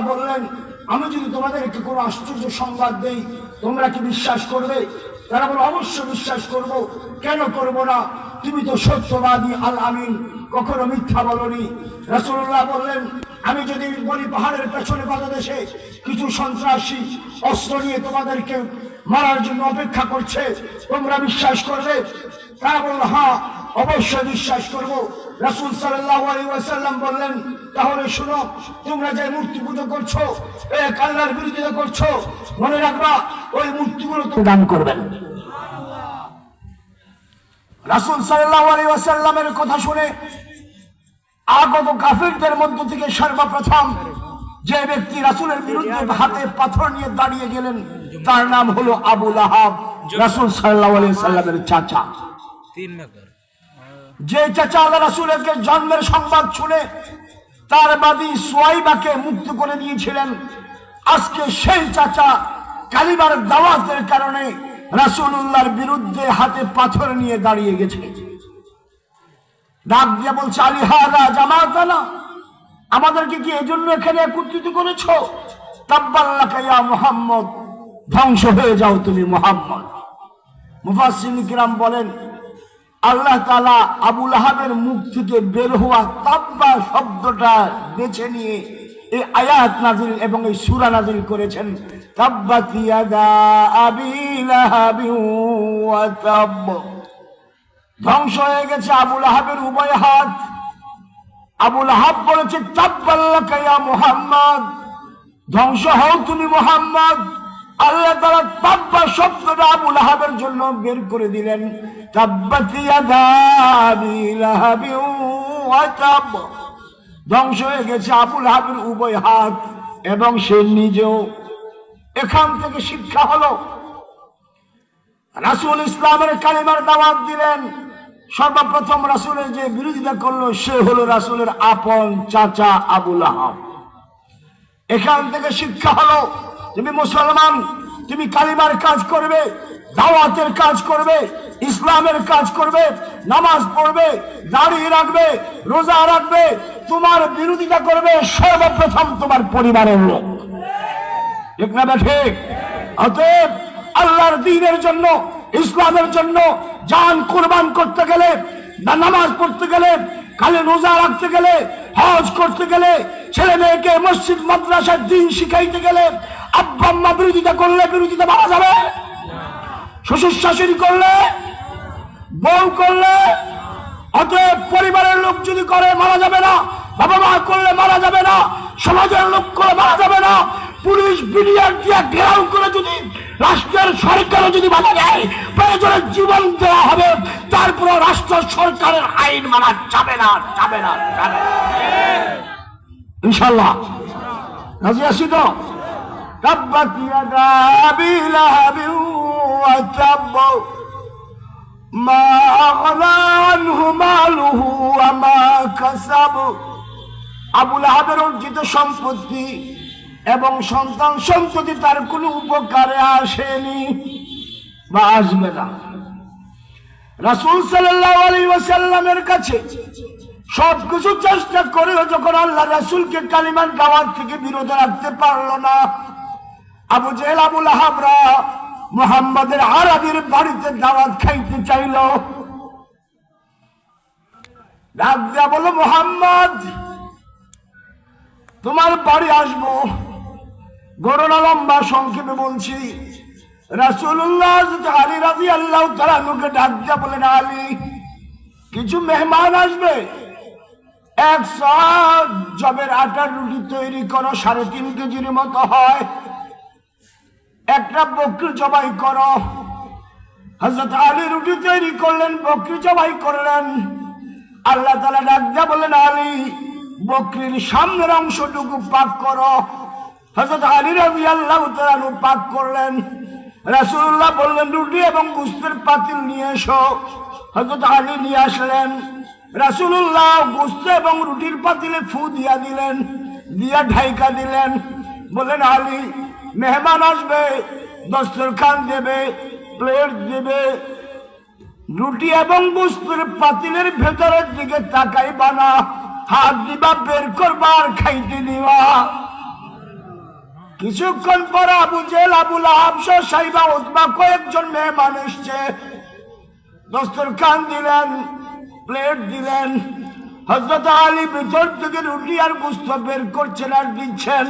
বললেন, আমি যদি তোমাদেরকে কোনো আশ্চর্য সংবাদ দেই তোমরা কি বিশ্বাস করবে? তারা বলে, অবশ্যই বিশ্বাস করব, কেন করব না, তুমি তো সত্যবাদী আল আমিন, কখনো মিথ্যা বলনি। রাসূলুল্লাহ বললেন, আমি যদি বলি পাহাড়ের পেছনে বাংলাদেশে কিছু সন্ত্রাসী অস্ত্র নিয়ে তোমাদেরকে মারার জন্য অপেক্ষা করছে, তোমরা বিশ্বাস করবে? তারা বলল, হ্যাঁ অবশ্যই বিশ্বাস করব। রাসূল সাল্লাল্লাহু আলাইহি ওয়াসাল্লাম বললেন, তাহলে শুনো, তোমরা যে মূর্তি পুজো করছো, এক আল্লাহর বিরোধিতা করছো, মনে রাখবা ওই মূর্তিগুলো তো দান করবেন। রাসূল সাল্লাল্লাহু আলাইহি ওয়াসাল্লামের কথা শুনে আগত কাফিরদের মধ্য থেকে সর্বপ্রথম যে ব্যক্তি রাসূলের বিরুদ্ধে হাতে পাথর নিয়ে দাঁড়িয়ে গেলেন তার নাম হলো আবু লাহাব, রাসূল সাল্লাল্লাহু আলাইহি ওয়াসাল্লামের চাচা। যে চাচা আল্লাহ রাসূলের জন্মের সংবাদ শুনে তার বাদী সুয়াইবাকে মুক্ত করে দিয়েছিলেন, আজকে সেই চাচা কালিমার দাওয়াতের কারণে রাসূলুল্লাহর বিরুদ্ধে হাতে পাথর নিয়ে দাঁড়িয়ে গেছে। ডাক দিয়ে বলছে, আলী হাযা জামাতানা, আমাদেরকে কি এজন্য এখানে একত্রিত করেছো? তাব্বাল্লাকা ইয়া মুহাম্মদ, ধ্বংস হয়ে যাও তুমি মুহাম্মদ। মুফাসসিরিন কিরাম বলেন, আল্লাহ তাআলা আবু লাহাবের মুখ থেকে বের হওয়া তাব্বা শব্দটা বেছে নিয়ে এই আয়াত নাযিল এবং এই সূরা নাযিল করেছেন। তাব্বাত ইয়াদা আবি লাহাবি ওয়া তাব, ধ্বংস হয়ে গেছে আবু লাহাবের উভয় হাত। আবু লাহাব বলেছে, তাব্বাল্লাকা ইয়া মুহাম্মদ, ধ্বংস হও তুমি মুহাম্মদ। আল্লাহ তাআলা তাব্বা শব্দটা আবু লাহাবের জন্য বের করে দিলেন। তাব্বাত ইয়াদা আবি লাহাবি ওয়া তাব, ধ্বংস হয়ে গেছে আবু লাহাবের উভয় হাত এবং সে নিজেও। এখান থেকে শিক্ষা হলো, রাসূল ইসলামের কালিমার দাওয়াত দিলেন, সর্বপ্রথম রাসূলের যে বিরোধিতা করলো সে হলো রাসূলের আপন চাচা আবু লাহাব। এখান থেকে শিক্ষা হলো, তুমি মুসলমান, তুমি কালিমার কাজ করবে, দাওয়াতের কাজ করবে, ইসলামের কাজ করবে, নামাজ পড়বে, দাড়ি রাখবে, রোজা রাখবে, তোমার বিরোধিতা করবে সর্বপ্রথম তোমার পরিবারের লোক, ঠিক না ঠিক? অতএব আল্লাহর দ্বীনের জন্য, ইসলামের জন্য জান কুরবান করতে গেলে, নামাজ পড়তে গেলে, কালে রোজা রাখতে গেলে, হজ করতে গেলে, ছেলে মেয়েকে মসজিদ মাদ্রাসার দ্বীন শিখাইতে গেলে, আব্বা আম্মা বিরোধিতা করলে বিরোধিতা মারা যাবে? শ্বশুর শাশুড়ি করলে, বউ করলে, অতএব পরিবারের লোক যদি করে মারা যাবে না, বাবা মা করলে মারা যাবে না, সমাজের লোক করে মারা যাবে না, পুলিশ বিডিআর দিয়ে ঘেরাও করে যদি রাষ্ট্রের সরকারও যদি মারা যায়, প্রয়োজনে জীবন দেওয়া হবে, তারপর রাষ্ট্র সরকারের আইন মানা যাবে না, যাবে না, যাবে না। ইনশাআল্লাহ রাজি আছি তো? তাব্বাত ইয়াদা আবি লাহাবি ওয়া তাব, মা আগনা আনহু মালুহু ওয়া মা কাসাব। আবু লাহাবের অর্জিত সম্পত্তি এবং সন্তান সন্ততি তার কোনো উপকারে আসেনি বা আসবে না। রাসূল সাল্লাল্লাহু আলাইহি ওয়াসাল্লামের কাছে সবকিছু চেষ্টা করেও যখন আল্লাহ রাসূলকে কালিমার দাওয়াত থেকে বিরত রাখতে পারলো না, আবু জেহেল আবু লাহাবরা মুহাম্মাদের আরবির বাড়িতে দাওয়াত খাইতে চাইল। ডাক দিয়া বলল, মুহাম্মদ তোমার বাড়ি আসবো। ঘটনা লম্বা, সংক্ষেপে বলছি। রাসূলুল্লাহ আলী রাদিয়াল্লাহু তাআলা আনহুকে ডাক দিয়া বলেন, আলী কিছু মেহমান আসবে, 100 জবের আটার রুটি তৈরি করো, 3.5 কেজির মতো হয়, একটা বকরি জবাই করো। হযরত আলী রুটি তৈরি করলেন, বকরি জবাই করলেন। আল্লাহ তাআলা ডাক দিয়া বলেন, আলী বকরির সামনের অংশটুকু পাক করো। হযরত আলী রাদিয়াল্লাহু তাআলা আনহু পাক করলেন। রাসূলুল্লাহ বললেন, রুটি এবং গোশতের পাতিল নিয়ে এসো। হযরত আলী নিয়ে আসলেন। রাসূলুল্লাহ গোশত এবং রুটির পাতিলে ফু দিয়া দিলেন, দিয়া ঢাইকা দিলেন। বললেন, আলী মেহমান আসবে, দস্তরখান দেবে, প্লেট দেবে, রুটি এবং গোশতের পাতিলের ভেতরের দিকে তাকাইবা না, হাত দিবা, বের করবা আর খাইতে দিবা। কিছুক্ষণ পর আবু জেহেল, আবু লাহাব সহ সাইবা, উতবা কয়েকজন মেহমান এসছে। দস্তরখান দিলেন, প্লেট দিলেন। হযরত আলী ভিতর থেকে রুটি আর গোশত বের করছেন আর দিচ্ছেন।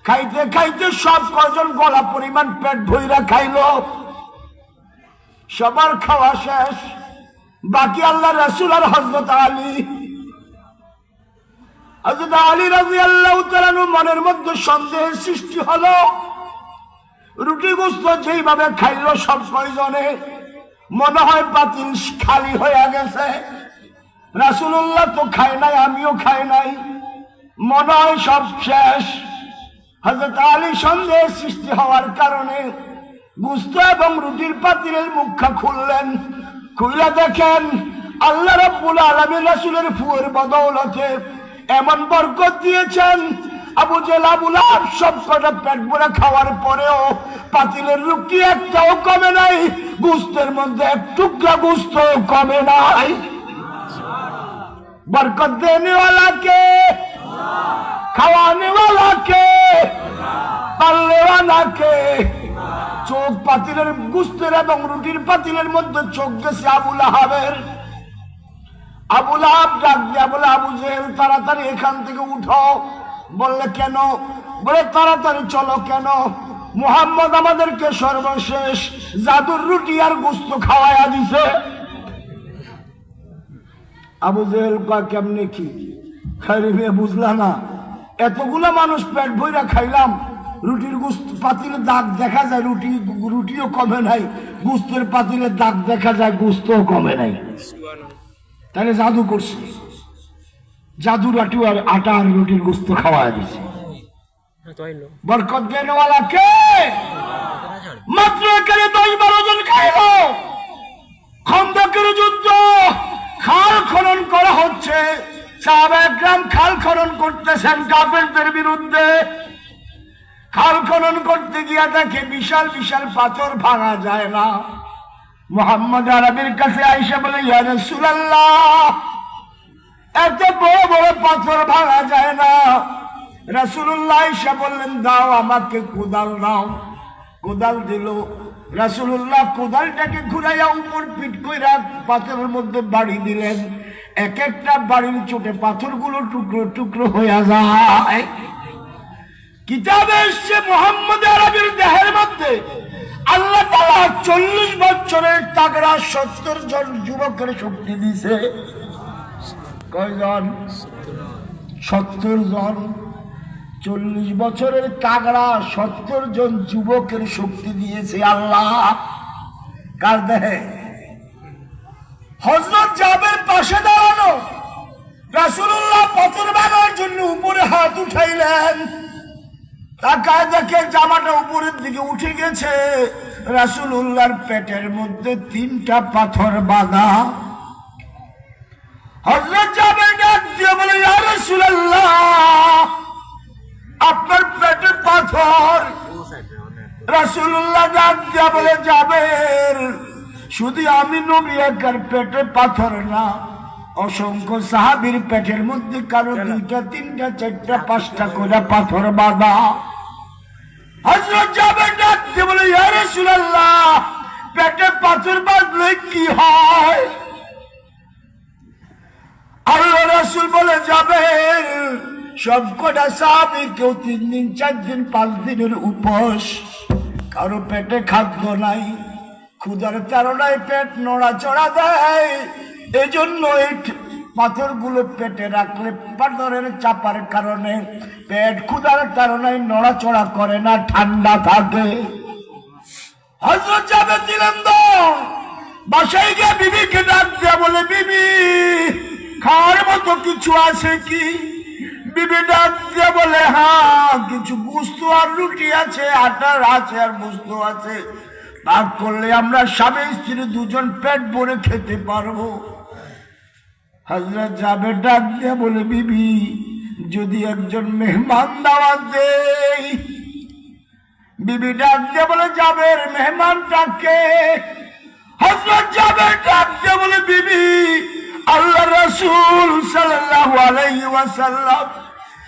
খাইতে খাইতে সব কজন গলা পরিমাণ পেট ভইরা খাইলো। সবার খাওয়া শেষ, বাকি আল্লাহ রাসূল আর হযরত আলী। হযরত আলী রাদিয়াল্লাহু তাআলা মনের মধ্যে সন্দেহের সৃষ্টি হলো। রুটি গোশত যেইভাবে খাইলো সব কয়জনে, মনে হয় পাতিল খালি হয়ে গেছে। রাসূলুল্লাহ তো খায় নাই, আমিও খাই নাই, মনে হয় সব শেষ। হযরত আলী সন্দেহের সৃষ্টি হওয়ার কারণে গোশত এবং রুটির পাতিলের মুখা খুললেন। খুলে দেখেন আল্লাহ রাব্বুল আলামিন রাসূলের ফুয়ের বদৌলতে এমন বরকত দিয়েছেন, আবু জেহেল, আবু লাহাব সব কটা পেট ভরে খাওয়ার পরেও পাতিলের রুটি একটাও কমে নাই, গোশতের মধ্যে এক টুকরা গোশত কমে নাই। বরকত দেনে वाला কে, খাওয়ানে वाला কে, পালনে वाला কে। চোখ পাতিলের গোশতের এবং রুটির পাতিলের মধ্যে চোখ গেছে আবু লাহাবের। আবু লাহাব ডাক দিয়া বলে, আবু জেহেল তাড়াতাড়ি এখান থেকে উঠো। বললে কেন? বলে তাড়াতাড়ি চলো। কেন? মুহাম্মদ আমাদেরকে সর্বশেষ জাদুর রুটি আর গোশত খাওয়াইয়া দিছে। আবু জেহেল কয় কেমনে কি? খাইরে মেয়ে বুঝলা না, এতগুলা মানুষ পেট ভইরা খাইলাম, রুটির গোশত পাতিলের দাগ দেখা যায়, রুটিও কমে নাই, গোশতের পাতিলের দাগ দেখা যায়, গোশতও কমে নাই। তাহলে জাদু করছে, জাদু রাটু আর আটা আর রুটির গোশত খাওয়া দিছে। বরকত দেনেওয়ালা কে? মাত্র এখানে 10-12 জন খাইলো। খন্দকের যুদ্ধ, খাল খনন করা হচ্ছে, সাহাবায়ে কেরাম খাল খনন করতেছেন কাফেরদের বিরুদ্ধে। খাল খনন করতে গিয়া দেখে বিশাল বিশাল পাথর ভাঙা যায় না। মুহাম্মদ আরবির কাছে আইসা বলে, ইয়া রাসূলুল্লাহ, এত বড় বড় পাথর ভাঙা যায় না। রাসূলুল্লাহ আইসা বললেন, দাও আমাকে কোদাল দাও। কোদাল দিল। রাসূলুল্লাহ কোদালটাকে ঘুরাইয়া উপর পিঠ কইরা পাথরের মধ্যে বাড়ি দিলেন। এক একটা বাড়ির চোটে পাথরগুলো টুকরো টুকরো হয়ে যায়। কিতাবে এসছে মুহাম্মদ আরবির দেহের মধ্যে আল্লাহ তাআলা 40 বছরের তাগড়া 70 জন যুবকের শক্তি দিয়েছে। কয়জন? 70 জন। 40 বছরের তাগড়া 70 জন যুবকের শক্তি দিয়েছে আল্লাহ। কার দেহে? হযরত জাবের পাশে দাঁড়ানো। রাসূলুল্লাহ পাথর ভাঙার জন্য উপরে হাত উঠাইলেন। তাকায় দেখে জামাটা উপরের দিকে উঠে গেছে। রাসূলুল্লাহর পেটের মধ্যে 3টা পাথর বাঁধা। হযরত জাবের ডাক দিয়ে বলে, ইয়া রাসূলুল্লাহ, আপনার পেটে পাথর। রাসূলুল্লাহ ডাক দিয়ে বলে, জাবের, শুধু আমি নবী একার পেটে পাথর না, অসংখ্য সাহাবীর পেটের মধ্যে কারো 2টা 3টা 4টা 5টা করে পাথর বাঁধা। হযরত জাবের ডাক দিয়ে বলে, ইয়া রাসূলুল্লাহ, পেটে পাথর বাঁধলে কি হয়? আল্লাহ রাসূল বলে, জাবের, সবকটা সাহাবী কেউ 3 দিন 4 দিন 5 দিনের উপোস, কারো পেটে খাদ্য নাই, ক্ষুধার তাড়নায় পেট নড়াচড়া দেয়। এজন্য এই পাথরগুলো পেটে রাখলে পাথরের চাপার কারণে পেট ক্ষুধার তাড়নায় নড়াচড়া করে না, ঠান্ডা থাকে। হযরত জাবের দিলেন দৌড়। বাসায় গিয়ে বিবিকে ডাক দিয়ে বলে, বিবি, খাওয়ার মতো কিছু আছে কি? বিবি ডাক দিয়ে বলে, হ্যাঁ, কিছু গোশত আর রুটি আছে, আটার আছে আর গোশত আছে, ভাগ করলে আমরা স্বামী স্ত্রী 2 জন পেট ভরে খেতে পারবো। হযরত জাবের ডাক দিয়ে বলে, বিবি, যদি একজন মেহমান দাওয়াত দেই। বিবি ডাক দিয়ে বলে, জাবের, মেহমানটাকে? হযরত জাবের ডাক দিয়ে বলে, বিবি, আল্লাহ রাসূল সাল্লাল্লাহু আলাইহি ওয়াসাল্লাম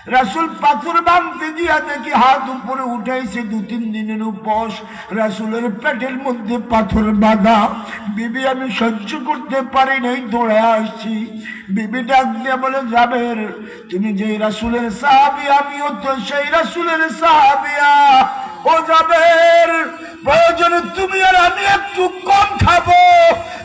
রাসূল পাথর ভাঙতে গিয়া দেখি হাত উপরে উঠাইছে, 2-3 দিনের উপোস, রাসূলের পেটের মধ্যে পাথর বাঁধা। বিবি আমি সহ্য করতে পারি নাই, দৌড়ে আসছি। বিবি ডাক দিয়ে বলে, জাবের তুমি যে রাসূলের সাহাবী, আমিও তো সেই রাসূলের সাহাবিয়া। ও জাবের, প্রয়োজনে তুমি আর আমি একটু কম খাবো,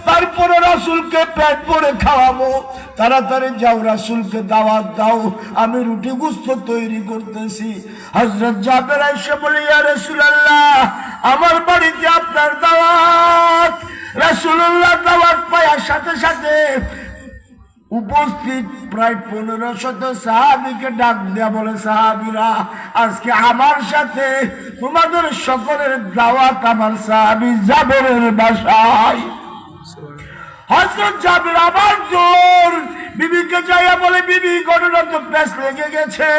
তারপরে রাসূলকে পেট ভরে খাওয়াবো। তাড়াতাড়ি যাও, রাসূলকে দাওয়াত দাও, আমি রুটি গোশত তৈরি করতেছি। হযরত জাবের এসে বলে, ইয়া রাসূলুল্লাহ, আমার বাড়িতে আপনার দাওয়াত। রাসূলুল্লাহ দাওয়াত পাওয়ার সাথে সাথে উপস্থিত প্রায় 1500 সাহাবীকে ডাক দেয়া বলে, সাহাবীরা, আজকে আমার সাথে তোমাদের সকলের দাওয়াত আমার সাহাবী জাবেরের বাসায়। হযরত জাবের আবার জোর বিবিকে যাইয়া বলে, বিবি ঘটনা তো পেশ লেগে গেছে,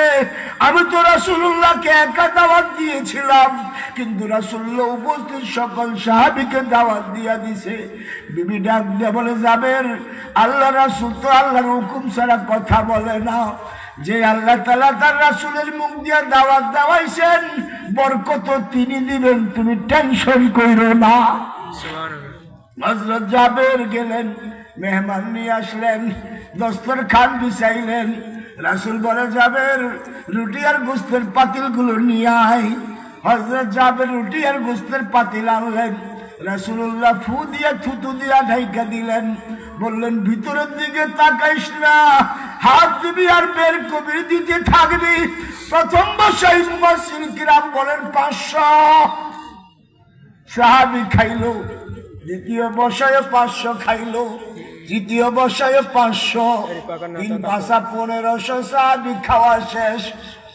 আমি তো রাসূলুল্লাহকে একা দাওয়াত দিয়েছিলাম, কিন্তু রাসূলুল্লাহ উপস্থিত সকল সাহাবীকে দাওয়াত দিয়া দিছে। বিবি ডাক দিয়ে বলে, জাবের, আল্লাহ রাসূল তো আল্লাহর হুকুম ছাড়া কথা বলে না, যে আল্লাহ তাআলা তার রাসূলের মুখ দিয়ে দাওয়াত দেওয়াইছেন, বরকত তিনি দিবেন, তুমি টেনশন কইরো না। হযরত জাবের গেলেন, মেহমান নিয়ে আসলেন, দস্তরখান বিছাইলেন। রাসূল বলে, জাবের, রুটি আর গোশতের পাতিলগুলো নিয়ে আয়। হযরত জাবের রুটি আর গোশতের পাতিল আনলেন। রাসূলুল্লাহ ফু দিয়ে থুতু দিয়া ঢাইকা দিলেন, বললেন, ভিতরের দিকে তাকাইস না, হাত দিবি আর বের কবির দিতে থাকবি। প্রথম বসাই মুফাসসির কিরাম বলেন 500 সাহাবী খাইলো, দ্বিতীয় বসায় 500 খাইলো, তৃতীয় বসায় 500, 3-5-1500 সাহাবী খাওয়া শেষ।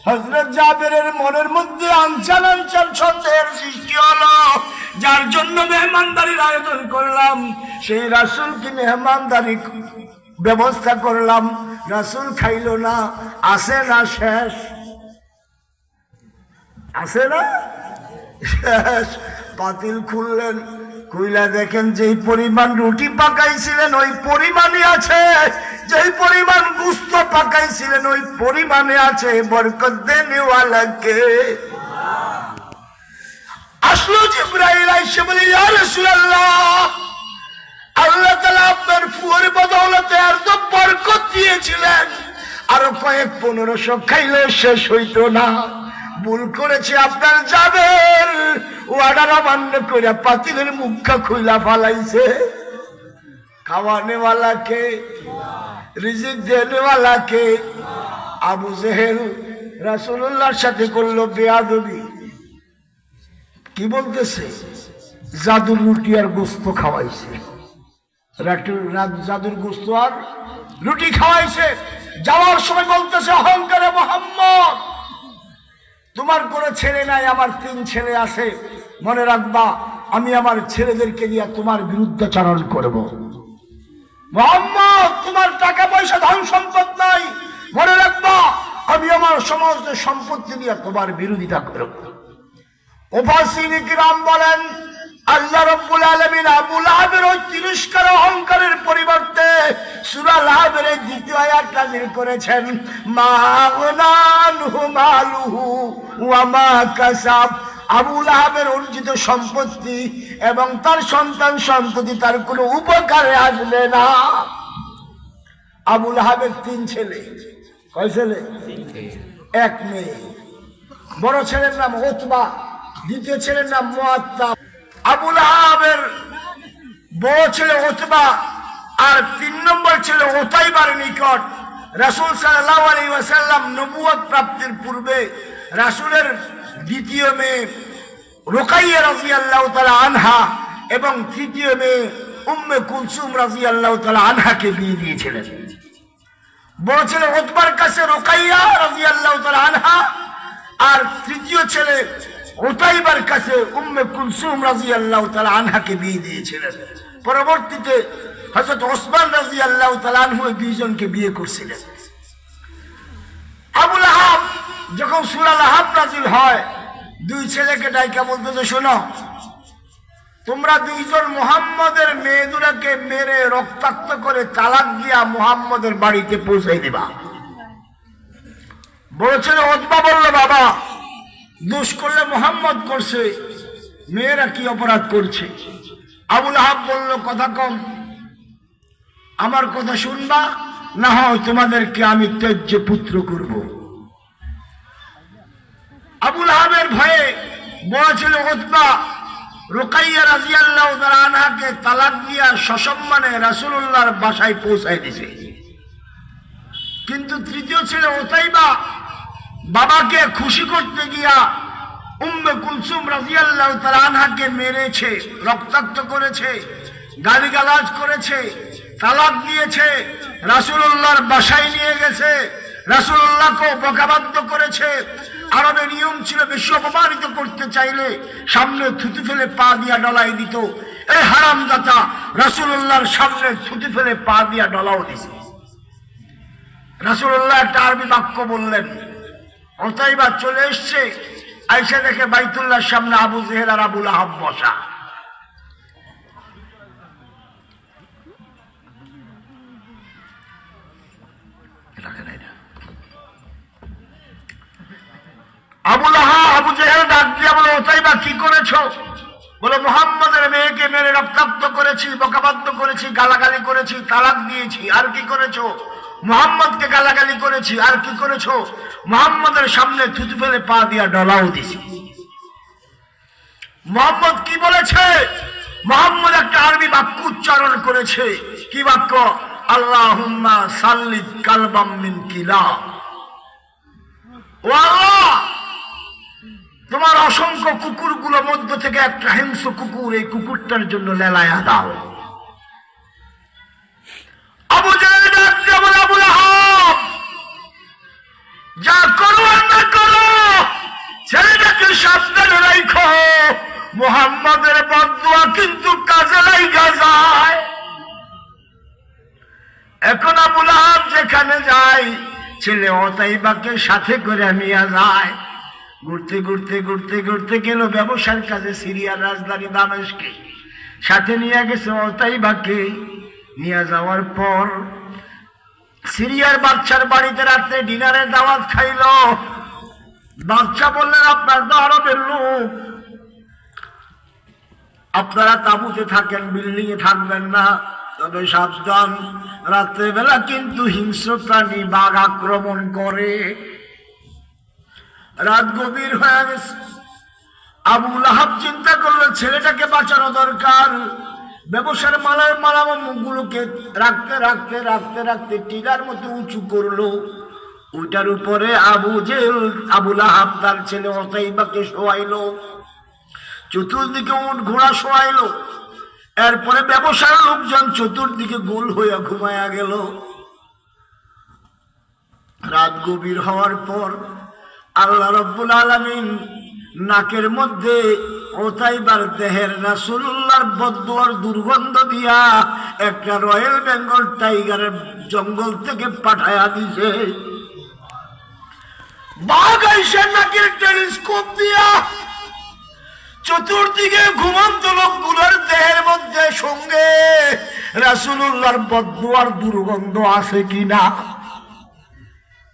হযরত জাবেরের মনের মধ্যে আনচান আনচান সন্দেহের সৃষ্টি হলো, যার জন্য মেহমানদারির আয়োজন করলাম, সেই রাসূলকে মেহমানদারি ব্যবস্থা করলাম, রাসূল খাইলো না, আসে না শেষ, আসে না শেষ। পাতিল খুললেন, খুইলা দেখেন যেই পরিমাণ রুটি পাকাইছিলেন ওই পরিমাণই আছে, যেই পরিমাণ গোশত পাকাইছিলেন ওই পরিমাণে আছে। বরকত দেনেওয়ালাকে আসলো জিবরাইল, এসে বলে, ইয়া রাসূলুল্লাহ, আল্লাহ তাআলা আপনার ফুয়ের বদৌলতে এত বরকত দিয়েছিলেন, আরো কয়েক 1500 খাইলে শেষ হইতো না। ভুল করেছে আপনার জাবের, ওয়ার্ডার অমান্য করে পাতিলের মুখটা খুইলা ফালাইছে। খাওয়ানেওয়ালাকে, রিজিক দেনেওয়ালাকে। আবু জেহেল রাসূলুল্লাহর সাথে করলো বেয়াদবি। কি বলতেছে? জাদুর রুটি আর গোশত খাওয়াইছে, জাদুর গোশত আর রুটি খাওয়াইছে। যাওয়ার সময় বলতেছে অহংকারে, মুহাম্মদ, তোমার কোনো ছেলে নাই, আমার 3 ছেলে আছে, মনে রাখবা আমি আমার ছেলেদেরকে দিয়ে তোমার বিরুদ্ধাচরণ করব। মুহাম্মদ, তোমার টাকা পয়সা ধন সম্পদ নাই, মনে রাখবা আমি আমার সমস্ত সম্পত্তি দিয়ে তোমার বিরোধিতা করব। মুফাসসিরিন কিরাম বলেন, আল্লাহ রাব্বুল আলামিন আবু লাহাবের ওই তিরস্কার অহংকারের পরিবর্তে সূরা লাহাবের 2য় আয়াত নাযিল করেছেন, মা আগনানহু মালুহু ওয়া মা কাসাব। আবু লাহাবের অর্জিত সম্পত্তি এবং তার সন্তান সন্ততি তার কোনো উপকারে আসবে না। আবু লাহাবের 3 ছেলে। কয় ছেলে? 1 মেয়ে। বড় ছেলের নাম উতবা, দ্বিতীয় ছেলের নাম মুআত্তাব। আবু লাহাবের বড় ছেলে উতবা আর 3 নম্বর ছেলে উতাইবার নিকট রাসূল সাল্লাল্লাহু আলাইহি ওয়াসাল্লাম নবুয়ত প্রাপ্তির পূর্বে রাসূলের দ্বিতীয় মেয়ে রুকাইয়া রাদিয়াল্লাহু তাআলা আনহা এবং তৃতীয় মেয়ে উম্মে কুলসুম রাদিয়াল্লাহু তাআলা আনহাকে বিয়ে দিয়েছিলেন। বড় ছেলে উতবার কাছে রুকাইয়া রাদিয়াল্লাহু তাআলা আনহা আর তৃতীয় ছেলে উতাইবার কাছে উম্মে কুলসুম রাদিয়াল্লাহু তাআলা আনহাকে বিয়ে দিয়েছিলেন। পরবর্তীতে হযরত ওসমান রাদিয়াল্লাহু তাআলা আনহু এই 2 জনকে বিয়ে করেছিলেন। আবু লাহাব যখন সূরা লাহাব নাযিল হয়, 2 ছেলেকে ডাইকা বলতেছে, শোনো, তোমরা 2 জন মুহাম্মদের মেয়েগুলোকে মেরে রক্তাক্ত করে তালাক দিয়া মুহাম্মদের বাড়িতে পৌঁছাই দিবা। বড় ছেলে উতবা বলল, বাবা দোষ করলে মুহাম্মদ করছে, মেয়েরা কি অপরাধ করছে? আবু লাহাব বলল, কথা কম, আমার কথা শুনবা, না হয় তোমাদেরকে আমি ত্যায্য পুত্র করব। আবু লাহাবের ভয়ে বড় ছেলে উতবা রুকাইয়া রাদিয়াল্লাহু তাআলা আনহাকে তালাক দিয়া সসম্মানে রাসূলুল্লাহর বাসায় পৌঁছায় দিয়েছে। কিন্তু তৃতীয় ছেলে উতাইবা বাবাকে খুশি করতে গিয়া উম্মে কুলসুম রাদিয়াল্লাহু তাআলা আনহাকে মেরেছে, রক্তাক্ত করেছে, গালিগালাজ করেছে, তালাক দিয়েছে, রাসূলুল্লাহর বাসায় নিয়ে গেছে, রাসূলুল্লাহকে বকাবাদ্য করেছে। আরবের নিয়ম ছিল বেশি অপমানিত করতে চাইলে সামনে থুতু ফেলে পা দিয়া ডলাই দিত। এই হারামজাদা রাসূলুল্লাহর সামনে থুতু ফেলে পা দিয়া ডলাও দিছে। রাসূলুল্লাহ একটা আরবি বাক্য বললেন, উতাইবা চলে এসছে, আয়েশা দেখে বাইতুল্লাহর সামনে আবু জেহেল আর আবু লাহাব বসা। আবু লাহাব আবু জেহেল ডাক দিয়া বলে, উতাইবা কি করেছো? বলে, মুহাম্মদের মেয়েকে মেরে রক্তাক্ত করেছি, বকাবাদ্য করেছি, গালাগালি করেছি, তালাক দিয়েছি। আর কি করেছো? মুহাম্মদকে গালাগালি করেছি। আর কি করেছো? মুহাম্মদের সামনে থুতু ফেলে পা দিয়া ডলাও দিছি। মুহাম্মদ কি বলেছে? মুহাম্মদ একটা আরবি বাক্য উচ্চারণ করেছে। কি বাক্য? আল্লাহুম্মা সাল্লিত কালবাম মিন কিলাব। ও আল্লাহ, তোমার অসংখ্য কুকুরগুলোর মধ্য থেকে একটা হিংস্র কুকুর এই কুকুরটার জন্য লেলায়া দাও। আবু জেহেল ডাক দিয়ে বলে, আবু লাহাব যা করো না করো, ছেলেটাকে সাবধানে রাখো, মুহাম্মদের বদদুয়া কিন্তু কাজে লাগা যায়। এখন আবু লাহাব যেখানে যায় ছেলে উতাইবাকে সাথে করে নিয়ে যায়। ঘুরতে ঘুরতে ঘুরতে ঘুরতে গেল ব্যবসার কাজে সিরিয়ার রাজধানী দামেস্কে। সাথে নিয়ে গেছে উতাইবাকে। নিয়ে যাওয়ার পর সিরিয়ার বাদশার বাড়িতে রাত্রে ডিনারের দাওয়াত খাইল। বাদশা বললেন, আপনার তো আরবের লোক, আপনারা তাঁবুতে থাকেন, বিল্ডিং এ থাকবেন না, তবে সাবধান, রাত্রেবেলা কিন্তু হিংস্র প্রাণী বাঘ আক্রমণ করে। রাত গভীর হয়ে গেছে। আবু লাহাব চিন্তা করলো ছেলেটাকে বাঁচানো দরকার। ব্যবসার মালামালগুলোকে রাখতে রাখতে রাখতে রাখতে টিলার মতো উঁচু করলো। ওইটার উপরে আবু জেহেল আবু লাহাব তার ছেলে উতাইবাকে শোয়াইলো। চতুর্দিকে উট ঘোড়া শোয়াইলো। এরপরে ব্যবসার লোকজন চতুর্দিকে গোল হইয়া ঘুমায়া গেল। রাত গভীর হওয়ার পর আল্লাহ রাব্বুল আলামিন নাকের মধ্যে উতাইবার দেহের রাসূলুল্লাহর বদদুয়ার দুর্গন্ধ দিয়া একটা রয়্যাল বেঙ্গল টাইগারের জঙ্গল থেকে পাঠায়া দিছে। বাঘ আইসা নাকের টেলিস্কোপ দিয়া চতুর্দিকে ঘুমন্ত লোকগুলোর দেহের মধ্যে সঙ্গে রাসূলুল্লাহর বদদুয়ার দুর্গন্ধ আছে কিনা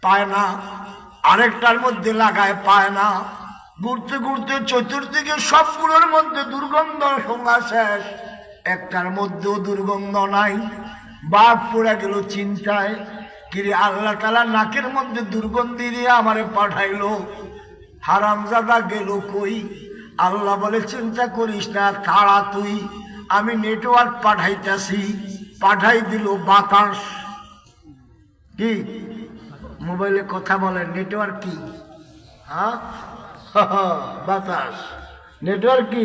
পায় না। আরেকটার মধ্যে লাগায়, পায় না। ঘুরতে ঘুরতে চতুর্দিকে সবগুলোর মধ্যে দুর্গন্ধ শোনা শেষ, একটার মধ্যেও দুর্গন্ধ নাই। বাঘ পড়ে গেল চিন্তায়, কিরে আল্লাহ তাআলা নাকের মধ্যে দুর্গন্ধি দিয়ে আমারে পাঠাইলো, হারামজাদা গেল কই? আল্লাহ বলে, চিন্তা করিস না, তাড়া তুই, আমি নেটওয়ার্ক পাঠাইতেছি। পাঠাই দিল বাতাস। কি মোবাইলে কথা বলে, নেটওয়ার্ক কি? হ্যাঁ, বাতাস। নেটওয়ার্ক কি?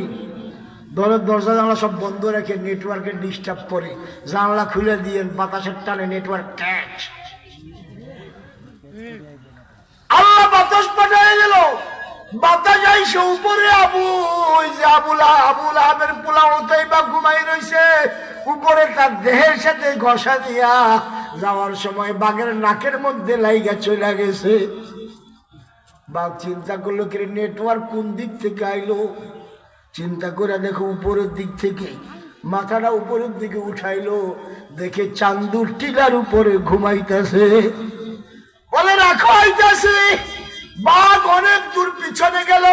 দরজা জানলা সব বন্ধ রেখে নেটওয়ার্কে ডিস্টার্ব করে, জানলা খুলে দিয়ে বাতাসের টানে নেটওয়ার্ক ক্যাচ। আল্লাহ বাতাস পাঠিয়ে গেল। বাতাস আইসে উপরে আবু লাহাবের পোলা উতাইবা ঘুমাই রইছে। উপরে তার দেহের সাথে ঘষা দিয়া যাওয়ার সময় বাঘের নাকের মধ্যে লাইগা চলে গেছে। বাঘ চিন্তা করলো, কি নেটওয়ার্ক কোন দিক থেকে আইলো? চিন্তা করে দেখো উপরের দিক থেকে। মাথাটা উপরের দিকে উঠাইলো, দেখে চান্দুর টিলার উপরে ঘুমাইতেছে। বলে রাখো আইতাছি। বাঘ অনেক দূর পিছনে গেল,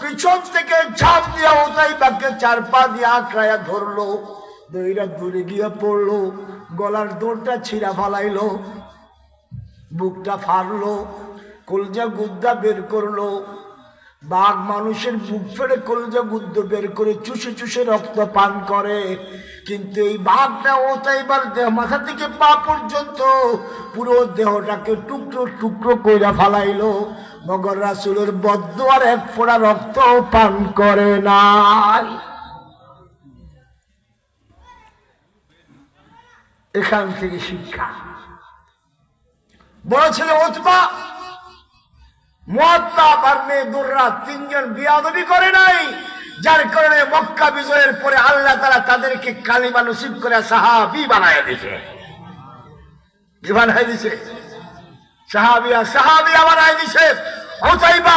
পিছন থেকে ঝাঁপ দিয়া উতাইবাকে 4 পা দিয়ে আঁকড়াইয়া ধরলো, দইরা দূরে গিয়া পড়লো, গলার দৌড়টা ছিঁড়া ফালাইলো, বুকটা ফাড়লো, কলজা গুদ্দা বের করলো। বাঘ মানুষের বুক ফেড়ে কলজা গুদ্দ বের করে চুষে চুষে রক্ত পান করে, কিন্তু এই বাঘটা ওতাইবার দেহ মাথা থেকে পা পর্যন্ত পুরো দেহটাকে টুকরো টুকরো কইরা ফালাইলো, মগর রাসূলের বদদুয়ার 1 ফোঁটা রক্ত পান করে নাই। এখান থেকে শিক্ষা। বড় ছেলে উতবা, মুআত্তাব আর মেয়ে দুররা 3 জন বিয়াদবি করে নাই, যার কারণে মক্কা বিজয়ের পরে আল্লাহ তাআলা তাদেরকে কালিমা নসিব করে সাহাবী বানায় দিয়েছে। কি বানায় দিয়েছে? সাহাবিয়া বানায় দিয়েছে। উতাইবা